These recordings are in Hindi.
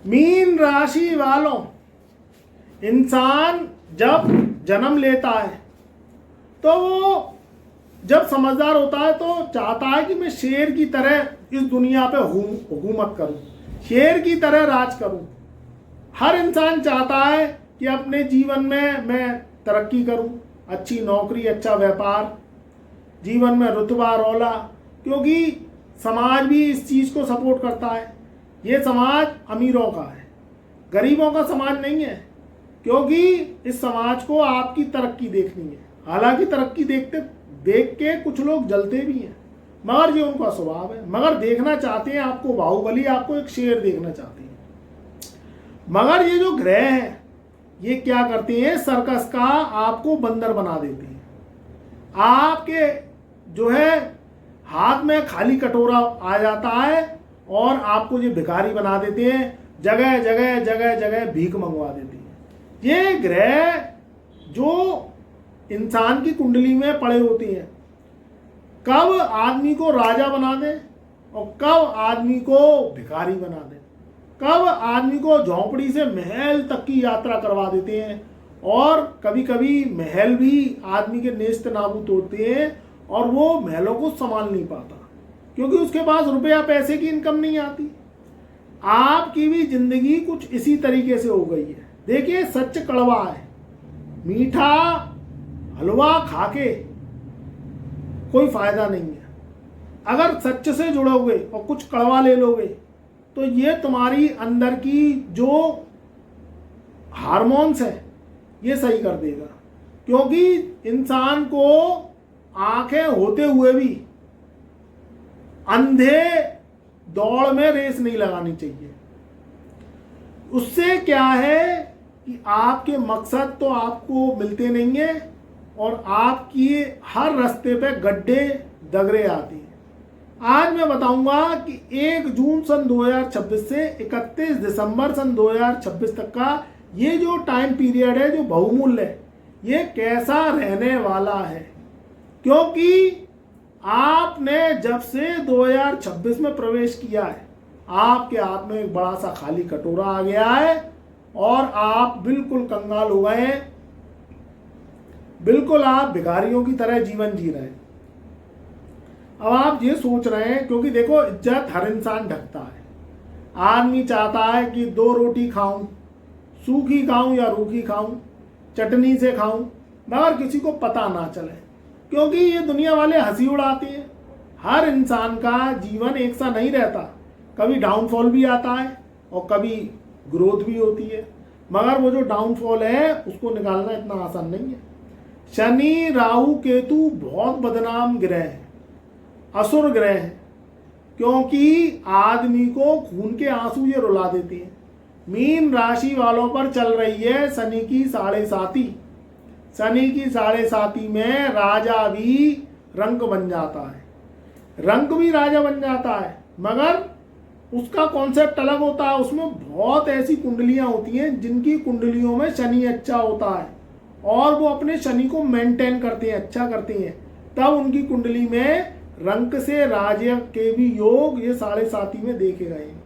मीन राशि वालों, इंसान जब जन्म लेता है तो वो जब समझदार होता है तो चाहता है कि मैं शेर की तरह इस दुनिया पे हुकूमत करूं, शेर की तरह राज करूं। हर इंसान चाहता है कि अपने जीवन में मैं तरक्की करूं, अच्छी नौकरी, अच्छा व्यापार, जीवन में रुतबा रौला, क्योंकि समाज भी इस चीज़ को सपोर्ट करता है। ये समाज अमीरों का है, गरीबों का समाज नहीं है, क्योंकि इस समाज को आपकी तरक्की देखनी है। हालांकि तरक्की देख के कुछ लोग जलते भी हैं, मगर ये उनका स्वभाव है। मगर देखना चाहते हैं आपको बाहुबली, आपको एक शेर देखना चाहते हैं। मगर ये जो ग्रह हैं ये क्या करते हैं, सर्कस का आपको बंदर बना देते हैं। आपके जो है हाथ में खाली कटोरा आ जाता है और आपको ये भिखारी बना देते हैं, जगह जगह जगह जगह भीख मंगवा देती है। ये ग्रह जो इंसान की कुंडली में पड़े होते हैं, कब आदमी को राजा बना दे और कब आदमी को भिखारी बना दे, कब आदमी को झोंपड़ी से महल तक की यात्रा करवा देते हैं। और कभी कभी महल भी आदमी के नेस्त नाबूद होते हैं और वो महलों को संभाल नहीं पाता, क्योंकि उसके पास रुपया पैसे की इनकम नहीं आती। आपकी भी जिंदगी कुछ इसी तरीके से हो गई है। देखिए, सच कड़वा है, मीठा हलवा खाके कोई फायदा नहीं है। अगर सच से जुड़ोगे और कुछ कड़वा ले लोगे तो ये तुम्हारी अंदर की जो हार्मोन्स है ये सही कर देगा। क्योंकि इंसान को आंखें होते हुए भी अंधे दौड़ में रेस नहीं लगानी चाहिए। उससे क्या है कि आपके मकसद तो आपको मिलते नहीं है और आपकी हर रास्ते पे गड्ढे दगरे आती हैं। आज मैं बताऊंगा कि 1 जून सन 2026 से 31 दिसंबर सन 2026 तक का ये जो टाइम पीरियड है, जो बहुमूल्य है, ये कैसा रहने वाला है। क्योंकि आपने जब से 2026 में प्रवेश किया है, आपके हाथ में एक बड़ा सा खाली कटोरा आ गया है और आप बिल्कुल कंगाल हो गए हैं, बिल्कुल आप भिखारियों की तरह जीवन जी रहे हैं। अब आप ये सोच रहे हैं, क्योंकि देखो, इज्जत हर इंसान ढकता है। आदमी चाहता है कि 2 रोटी खाऊं, सूखी खाऊं या रूखी खाऊं, चटनी से खाऊं, मगर किसी को पता ना चले, क्योंकि ये दुनिया वाले हंसी उड़ाते हैं। हर इंसान का जीवन एक सा नहीं रहता, कभी डाउनफॉल भी आता है और कभी ग्रोथ भी होती है। मगर वो जो डाउनफॉल है उसको निकालना इतना आसान नहीं है। शनि, राहु, केतु बहुत बदनाम ग्रह हैं, असुर ग्रह हैं, क्योंकि आदमी को खून के आंसू ये रुला देते हैं। मीन राशि वालों पर चल रही है शनि की 7.5। शनि की 7.5 में राजा भी रंक बन जाता है, रंक भी राजा बन जाता है, मगर उसका कॉन्सेप्ट अलग होता है। उसमें बहुत ऐसी कुंडलियां होती हैं जिनकी कुंडलियों में शनि अच्छा होता है और वो अपने शनि को मेंटेन करते हैं, अच्छा करते हैं, तब उनकी कुंडली में रंक से राज्य के भी योग ये 7.5 में देखे गए हैं।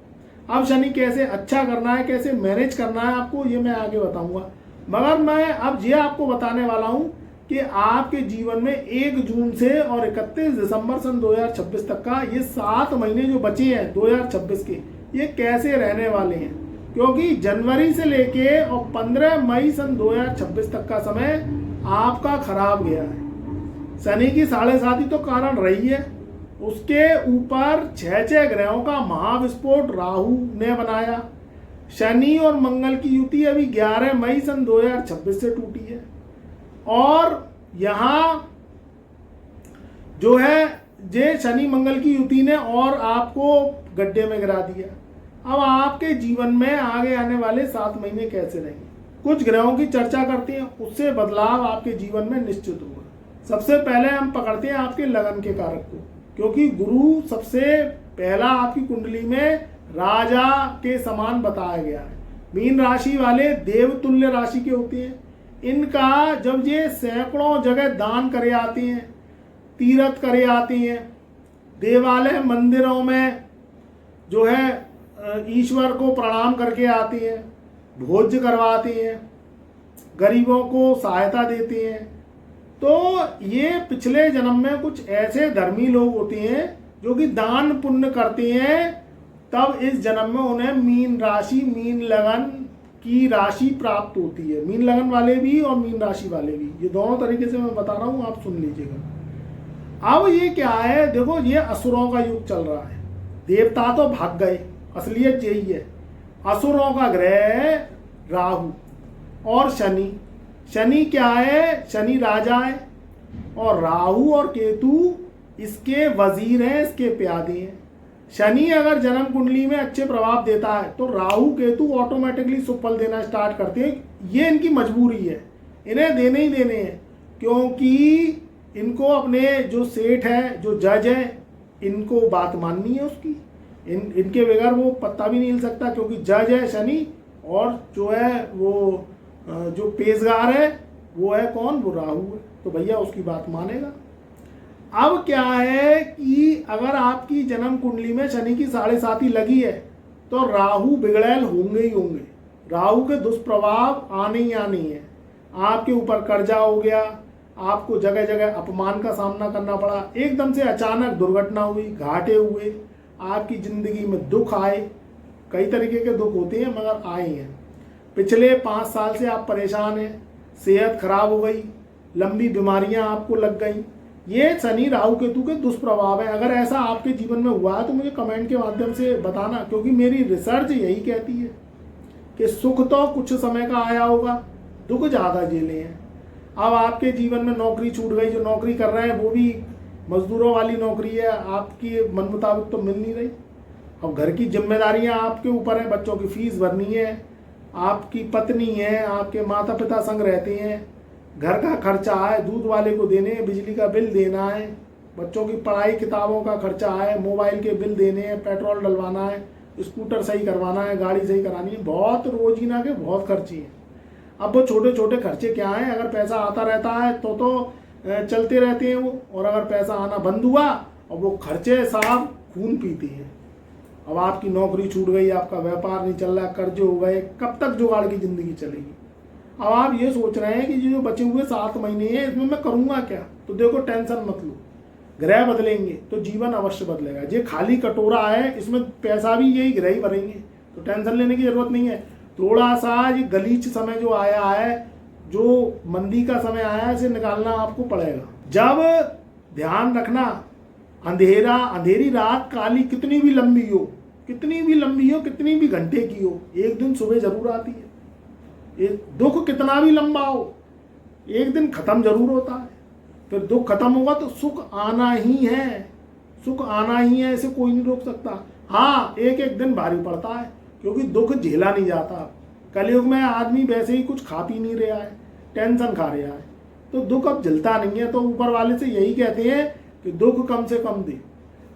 अब शनि कैसे अच्छा करना है, कैसे मैनेज करना है आपको, ये मैं आगे बताऊंगा। मगर मैं अब ये आपको बताने वाला हूं कि आपके जीवन में 1 जून से और 31 दिसंबर सन 2026 तक का ये 7 महीने जो बचे हैं 2026 के, ये कैसे रहने वाले हैं। क्योंकि जनवरी से लेके और 15 मई सन 2026 तक का समय आपका खराब गया है। शनि की 7.5 तो कारण रही है, उसके ऊपर 6 ग्रहों का महाविस्फोट राहु ने बनाया। शनि और मंगल की युति अभी 11 मई सन 2026 से टूटी है और यहाँ जो है जे शनि मंगल की युति ने और आपको गड्ढे में गिरा दिया। अब आपके जीवन में आगे आने वाले 7 महीने कैसे रहेंगे, कुछ ग्रहों की चर्चा करते हैं, उससे बदलाव आपके जीवन में निश्चित होगा। सबसे पहले हम पकड़ते हैं आपके लगन के कारक को, क्योंकि गुरु सबसे पहला आपकी कुंडली में राजा के समान बताया गया है। मीन राशि वाले देवतुल्य राशि के होते हैं। इनका जब ये सैकड़ों जगह दान करे आते हैं, तीर्थ करे आते हैं, देवालय मंदिरों में जो है ईश्वर को प्रणाम करके आते हैं, भोज्य करवाते हैं, गरीबों को सहायता देते हैं। तो ये पिछले जन्म में कुछ ऐसे धर्मी लोग होते हैं जो कि दान पुण्य करते हैं, तब इस जन्म में उन्हें मीन राशि, मीन लगन की राशि प्राप्त होती है। मीन लगन वाले भी और मीन राशि वाले भी, ये दोनों तरीके से मैं बता रहा हूँ, आप सुन लीजिएगा। अब ये क्या है, देखो ये असुरों का युग चल रहा है। देवता तो भाग गए, असलियत यही है। असुरों का ग्रह है राहु और शनि। शनि क्या है, शनि राजा है, और राहु और केतु इसके वजीर हैं, इसके प्यादे हैं। शनि अगर जन्म कुंडली में अच्छे प्रभाव देता है तो राहु केतु ऑटोमेटिकली सुफल देना स्टार्ट करते हैं। ये इनकी मजबूरी है, इन्हें देने ही देने हैं, क्योंकि इनको अपने जो सेठ है, जो जज है, इनको बात माननी है उसकी। इनके बगैर वो पत्ता भी नहीं हिल सकता, क्योंकि जज है शनि, और जो है वो जो पेशगार है वो है कौन, वो राहु है। तो भैया उसकी बात मानेगा। अब क्या है कि अगर आपकी जन्म कुंडली में शनि की 7.5 लगी है तो राहु बिगड़ैल होंगे ही होंगे। राहु के दुष्प्रभाव आने ही आने हैं। आपके ऊपर कर्जा हो गया, आपको जगह जगह अपमान का सामना करना पड़ा, एकदम से अचानक दुर्घटना हुई, घाटे हुए, आपकी जिंदगी में दुख आए। कई तरीके के दुख होते हैं मगर आए हैं। पिछले 5 साल से आप परेशान हैं, सेहत खराब हो गई, लंबी बीमारियां आपको लग गई। ये शनि राहु केतु के दुष्प्रभाव है। अगर ऐसा आपके जीवन में हुआ है तो मुझे कमेंट के माध्यम से बताना, क्योंकि मेरी रिसर्च यही कहती है कि सुख तो कुछ समय का आया होगा, दुख ज़्यादा झेले हैं। अब आपके जीवन में नौकरी छूट गई, जो नौकरी कर रहे हैं वो भी मजदूरों वाली नौकरी है, आपकी मन मुताबिक तो मिल नहीं रही। अब घर की जिम्मेदारियां आपके ऊपर है, बच्चों की फीस भरनी है, आपकी पत्नी है, आपके माता पिता संग रहते हैं, घर का खर्चा है, दूध वाले को देने हैं, बिजली का बिल देना है, बच्चों की पढ़ाई किताबों का खर्चा है, मोबाइल के बिल देने हैं, पेट्रोल डलवाना है, स्कूटर सही करवाना है, गाड़ी सही करानी है, बहुत रोजीना के बहुत खर्चे हैं। अब वो छोटे छोटे खर्चे क्या हैं, अगर पैसा आता रहता है तो चलते रहते हैं वो, और अगर पैसा आना बंद हुआ और वो खर्चे साहब खून पीते हैं। अब आपकी नौकरी छूट गई, आपका व्यापार नहीं चल रहा, कर्जे हो गए, कब तक जुगाड़ की जिंदगी चलेगी। अब आप ये सोच रहे हैं कि जो बचे हुए 7 महीने हैं इसमें मैं करूँगा क्या। तो देखो टेंशन मत लो, ग्रह बदलेंगे तो जीवन अवश्य बदलेगा। ये खाली कटोरा है, इसमें पैसा भी यही ग्रह ही भरेंगे, तो टेंशन लेने की जरूरत नहीं है। थोड़ा सा ये गलीच समय जो आया है, जो मंदी का समय आया है, इसे निकालना आपको पड़ेगा। जब ध्यान रखना, अंधेरी रात काली कितनी भी लंबी हो, कितनी भी घंटे की हो, एक दिन सुबह जरूर आती है। एक दुख कितना भी लंबा हो, एक दिन खत्म जरूर होता है। फिर दुख खत्म होगा तो सुख आना ही है, सुख आना ही है, इसे कोई नहीं रोक सकता। हाँ, एक एक दिन भारी पड़ता है, क्योंकि दुख झेला नहीं जाता। कलयुग में आदमी वैसे ही कुछ खा पी नहीं रहा है, टेंशन खा रहा है, तो दुख अब झेलता नहीं है। तो ऊपर वाले से यही कहते हैं कि दुख कम से कम दे।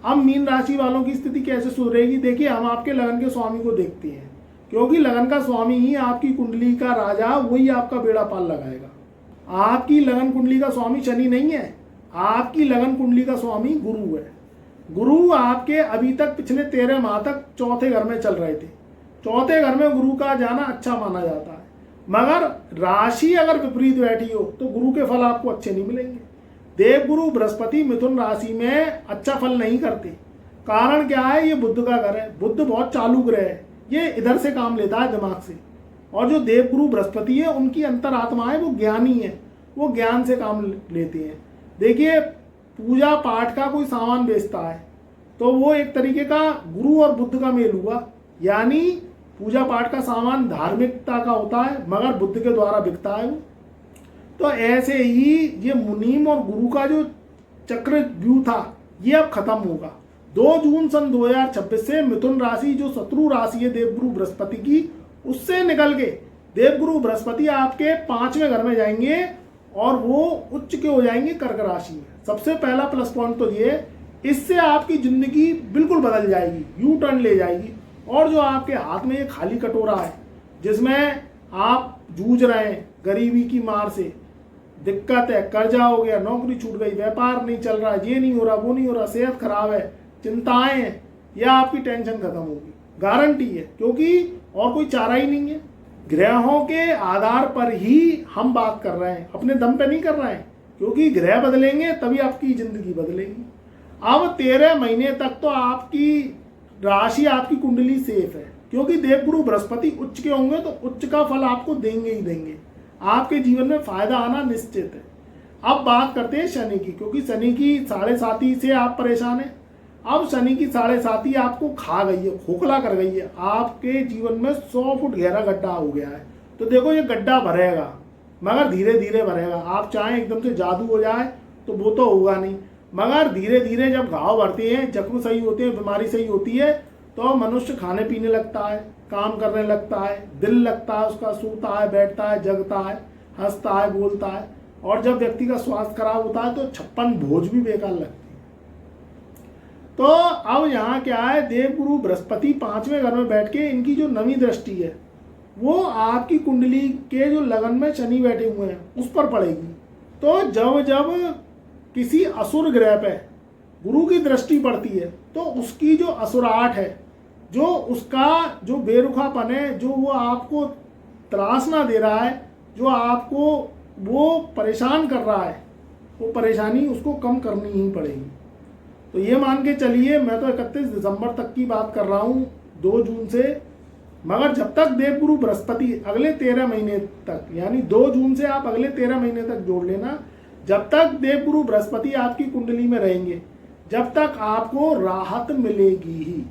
अब मीन राशि वालों की स्थिति कैसे सुधरेगी, देखिए हम आपके लगन के स्वामी को देखते हैं, क्योंकि लगन का स्वामी ही आपकी कुंडली का राजा, वही आपका बेड़ा पाल लगाएगा। आपकी लगन कुंडली का स्वामी शनि नहीं है, आपकी लगन कुंडली का स्वामी गुरु है। गुरु आपके अभी तक पिछले 13 माह तक चौथे घर में चल रहे थे। चौथे घर में गुरु का जाना अच्छा माना जाता है, मगर राशि अगर विपरीत बैठी हो तो गुरु के फल आपको अच्छे नहीं मिलेंगे। देवगुरु बृहस्पति मिथुन राशि में अच्छा फल नहीं करते। कारण क्या है, ये बुध का घर है, बुध बहुत चालू ग्रह है, ये इधर से काम लेता है दिमाग से। और जो देवगुरु बृहस्पति है, उनकी अंतरात्मा है, वो ज्ञानी है, वो ज्ञान से काम लेते हैं। देखिए, पूजा पाठ का कोई सामान बेचता है तो वो एक तरीके का गुरु और बुद्ध का मेल हुआ, यानी पूजा पाठ का सामान धार्मिकता का होता है मगर बुद्ध के द्वारा बिकता है वो। तो ऐसे ही ये मुनीम और गुरु का जो चक्रव्यूह था, ये अब खत्म होगा। 2 जून सन 2026 से मिथुन राशि, जो शत्रु राशि है देवगुरु बृहस्पति की, उससे निकल के देवगुरु बृहस्पति आपके 5वें घर में जाएंगे और वो उच्च के हो जाएंगे कर्क राशि में। सबसे पहला प्लस पॉइंट तो ये, इससे आपकी जिंदगी बिल्कुल बदल जाएगी, यू टर्न ले जाएगी। और जो आपके हाथ में ये खाली कटोरा है, जिसमें आप जूझ रहे हैं गरीबी की मार से, दिक्कत है, कर्जा हो गया, नौकरी छूट गई, व्यापार नहीं चल रहा, ये नहीं हो रहा, वो नहीं हो रहा, सेहत खराब है, चिंताएं हैं, यह आपकी टेंशन खत्म होगी। गारंटी है, क्योंकि और कोई चारा ही नहीं है। ग्रहों के आधार पर ही हम बात कर रहे हैं, अपने दम पे नहीं कर रहे हैं, क्योंकि ग्रह बदलेंगे तभी आपकी जिंदगी बदलेगी। अब 13 महीने तक तो आपकी राशि, आपकी कुंडली सेफ है, क्योंकि देवगुरु बृहस्पति उच्च के होंगे तो उच्च का फल आपको देंगे ही देंगे। आपके जीवन में फायदा आना निश्चित है। अब बात करते हैं शनि की, क्योंकि शनि की 7.5 से आप परेशान हैं। अब शनि की 7.5 आपको खा गई है, खोखला कर गई है, आपके जीवन में 100 फुट गहरा गड्ढा हो गया है। तो देखो ये गड्ढा भरेगा, मगर धीरे धीरे भरेगा। आप चाहें एकदम से जादू हो जाए तो वो तो होगा नहीं, मगर धीरे धीरे जब घाव भरते हैं, जख्म सही होते हैं, बीमारी सही होती है, तो मनुष्य खाने पीने लगता है, काम करने लगता है, दिल लगता है उसका, सोता है, बैठता है, जगता है, हंसता है, बोलता है। और जब व्यक्ति का स्वास्थ्य खराब होता है तो 56 भोज भी बेकार लगती है। तो अब यहाँ क्या है, देवगुरु बृहस्पति 5वें घर में बैठ के इनकी जो नवी दृष्टि है वो आपकी कुंडली के जो लगन में शनि बैठे हुए हैं उस पर पड़ेगी। तो जब जब किसी असुर ग्रह पे गुरु की दृष्टि पड़ती है तो उसकी जो असुराहट है, जो उसका जो बेरुखापन है, जो वो आपको त्रासना दे रहा है, जो आपको वो परेशान कर रहा है, वो परेशानी उसको कम करनी ही पड़ेगी। तो ये मान के चलिए, मैं तो 31 दिसंबर तक की बात कर रहा हूँ, 2 जून से। मगर जब तक देवगुरु बृहस्पति अगले 13 महीने तक, यानी 2 जून से आप अगले 13 महीने तक जोड़ लेना, जब तक देवगुरु बृहस्पति आपकी कुंडली में रहेंगे, जब तक आपको राहत मिलेगी ही।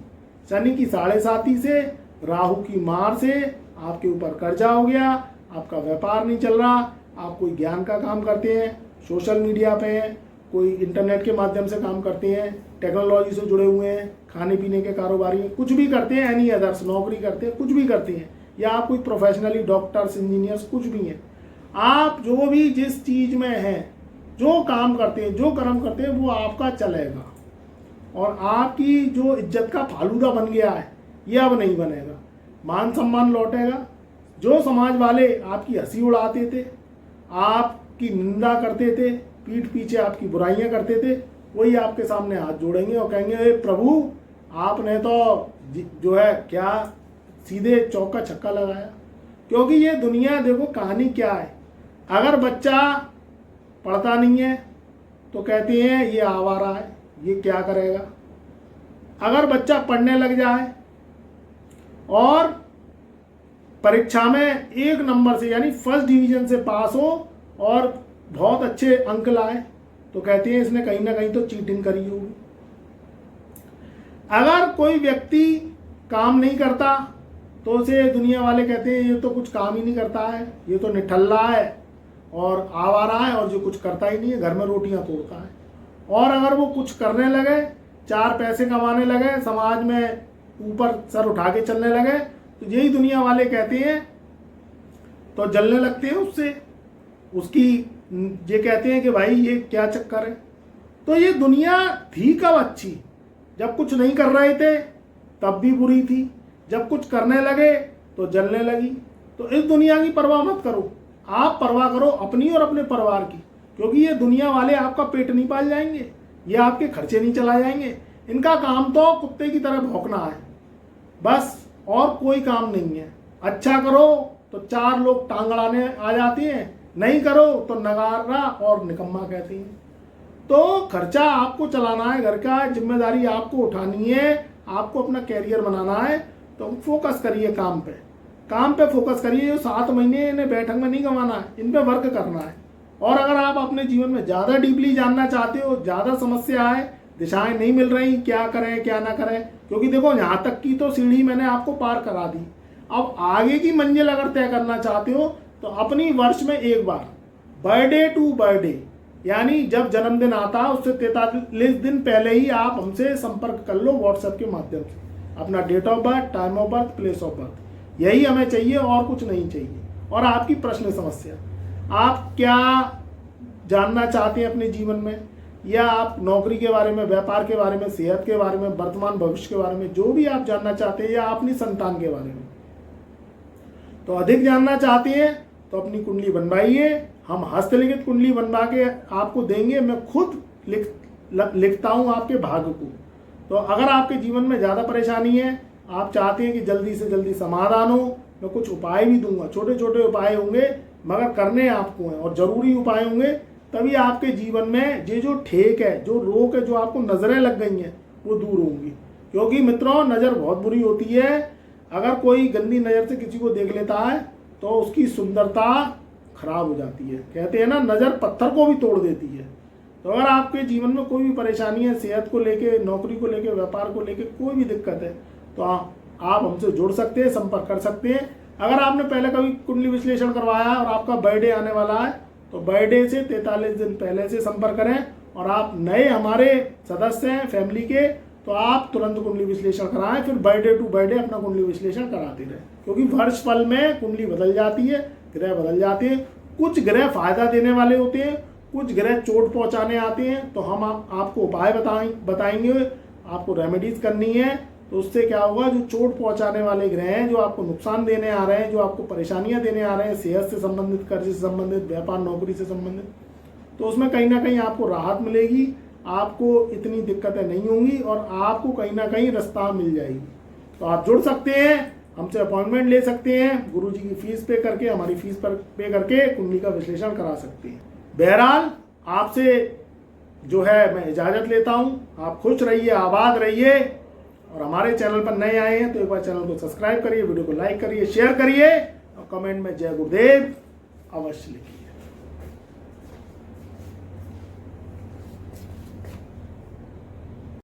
शनि की 7.5 से, राहु की मार से आपके ऊपर कर्जा हो गया, आपका व्यापार नहीं चल रहा, आप कोई ज्ञान का काम करते हैं, सोशल मीडिया पे हैं, कोई इंटरनेट के माध्यम से काम करते हैं, टेक्नोलॉजी से जुड़े हुए हैं, खाने पीने के कारोबारी हैं, कुछ भी करते हैं, एनी अदर्स, नौकरी करते हैं, कुछ भी करते हैं, या आप कोई प्रोफेशनली डॉक्टर्स, इंजीनियर्स, कुछ भी हैं, आप जो भी जिस चीज़ में हैं, जो काम करते हैं, जो कर्म करते हैं, वो आपका चलेगा। और आपकी जो इज्जत का फालूदा बन गया है ये अब नहीं बनेगा। मान सम्मान लौटेगा। जो समाज वाले आपकी हंसी उड़ाते थे, आपकी निंदा करते थे, पीठ पीछे आपकी बुराइयां करते थे, वही आपके सामने हाथ जोड़ेंगे और कहेंगे, हे प्रभु, आपने तो जो है क्या सीधे चौका छक्का लगाया। क्योंकि ये दुनिया, देखो कहानी क्या है, अगर बच्चा पढ़ता नहीं है तो कहते हैं ये आवारा है, ये क्या करेगा। अगर बच्चा पढ़ने लग जाए और परीक्षा में 1 नंबर से, यानी फर्स्ट डिवीजन से पास हो और बहुत अच्छे अंक लाए, तो कहते हैं इसने कहीं ना कहीं तो चीटिंग करी होगी। अगर कोई व्यक्ति काम नहीं करता तो उसे दुनिया वाले कहते हैं ये तो कुछ काम ही नहीं करता है, ये तो निठल्ला है और आवारा है, और जो कुछ करता ही नहीं है, घर में रोटियां तोड़ता है। और अगर वो कुछ करने लगे, 4 पैसे कमाने लगे, समाज में ऊपर सर उठा के चलने लगे, तो यही दुनिया वाले कहते हैं, तो जलने लगते हैं उससे, उसकी ये कहते हैं कि भाई ये क्या चक्कर है। तो ये दुनिया थी कब अच्छी, जब कुछ नहीं कर रहे थे तब भी बुरी थी, जब कुछ करने लगे तो जलने लगी। तो इस दुनिया की परवाह मत करो, आप परवाह करो अपनी और अपने परिवार की, क्योंकि ये दुनिया वाले आपका पेट नहीं पाल जाएंगे, ये आपके खर्चे नहीं चला जाएंगे। इनका काम तो कुत्ते की तरह भौंकना है बस, और कोई काम नहीं है। अच्छा करो तो 4 लोग टांग अड़ाने आ जाते हैं, नहीं करो तो नगारा और निकम्मा कहते हैं। तो खर्चा आपको चलाना है, घर का जिम्मेदारी आपको उठानी है, आपको अपना कैरियर बनाना है। तो फोकस करिए काम पे फोकस करिए। जो 7 महीने इन्हें बैठक में नहीं गंवाना है, इन पे वर्क करना है। और अगर आप अपने जीवन में ज़्यादा डीपली जानना चाहते हो, ज़्यादा समस्या है, दिशाएं नहीं मिल रही, क्या करें क्या ना करें, क्योंकि देखो यहाँ तक की तो सीढ़ी मैंने आपको पार करा दी। अब आगे की मंजिल अगर तय करना चाहते हो तो अपनी वर्ष में एक बार बर्थडे टू बर्थडे, यानी जब जन्मदिन आता है उससे 43 दिन पहले ही आप हमसे संपर्क कर लो व्हाट्सएप के माध्यम से। अपना date of birth, time of birth, place of birth, यही हमें चाहिए और कुछ नहीं चाहिए। और आपकी प्रश्न समस्या, आप क्या जानना चाहते हैं अपने जीवन में, या आप नौकरी के बारे में, व्यापार के बारे में, सेहत के बारे में, वर्तमान भविष्य के बारे में, जो भी आप जानना चाहते हैं, या अपनी संतान के बारे में, तो अधिक जानना चाहते हैं तो अपनी कुंडली बनवाइए। हम हस्तलिखित कुंडली बनवा के आपको देंगे। मैं खुद लिखता हूँ आपके भाग्य को। तो अगर आपके जीवन में ज़्यादा परेशानी है, आप चाहते हैं कि जल्दी से जल्दी समाधान हो, मैं कुछ उपाय भी दूंगा, छोटे छोटे उपाय होंगे मगर करने आपको हैं और ज़रूरी उपाय होंगे, तभी आपके जीवन में ये जो ठेक है, जो रोक है, जो आपको नज़रें लग गई हैं वो दूर होंगी। क्योंकि मित्रों नज़र बहुत बुरी होती है। अगर कोई गंदी नज़र से किसी को देख लेता है तो उसकी सुंदरता खराब हो जाती है। कहते हैं ना, नज़र पत्थर को भी तोड़ देती है। तो अगर आपके जीवन में कोई भी परेशानी है, सेहत को लेके, नौकरी को लेके, व्यापार को लेके कोई भी दिक्कत है, तो आप हमसे जुड़ सकते हैं, संपर्क कर सकते हैं। अगर आपने पहले कभी कुंडली विश्लेषण करवाया और आपका बर्थडे आने वाला है तो बर्थडे से 43 दिन पहले से संपर्क करें। और आप नए हमारे सदस्य हैं फैमिली के, तो आप तुरंत कुंडली विश्लेषण कराएं, फिर बर्थडे टू बर्थडे अपना कुंडली विश्लेषण कराते रहें। क्योंकि वर्ष फल में कुंडली बदल जाती है, ग्रह बदल जाते हैं। कुछ ग्रह फायदा देने वाले होते हैं, कुछ ग्रह चोट पहुंचाने आते हैं। तो हम आपको उपाय बताएंगे, आपको रेमेडीज करनी है। तो उससे क्या होगा, जो चोट पहुंचाने वाले ग्रह हैं, जो आपको नुकसान देने आ रहे हैं, जो आपको परेशानियां देने आ रहे हैं, सेहत से संबंधित, कर्ज से संबंधित, व्यापार नौकरी से संबंधित, तो उसमें कहीं ना कहीं आपको राहत मिलेगी, आपको इतनी दिक्कतें नहीं होंगी और आपको कहीं ना कहीं रास्ता मिल जाएगी। तो आप जुड़ सकते हैं, हमसे अपॉइंटमेंट ले सकते हैं, गुरुजी की फीस पे करके, हमारी फीस पर पे करके कुंडली का विश्लेषण करा सकते हैं। बहरहाल आपसे जो है मैं इजाज़त लेता हूँ। आप खुश रहिए, आबाद रहिए। और हमारे चैनल पर नए आए हैं तो एक बार चैनल को सब्सक्राइब करिए, वीडियो को लाइक करिए, शेयर करिए और कमेंट में जय गुरुदेव अवश्य लिखिए।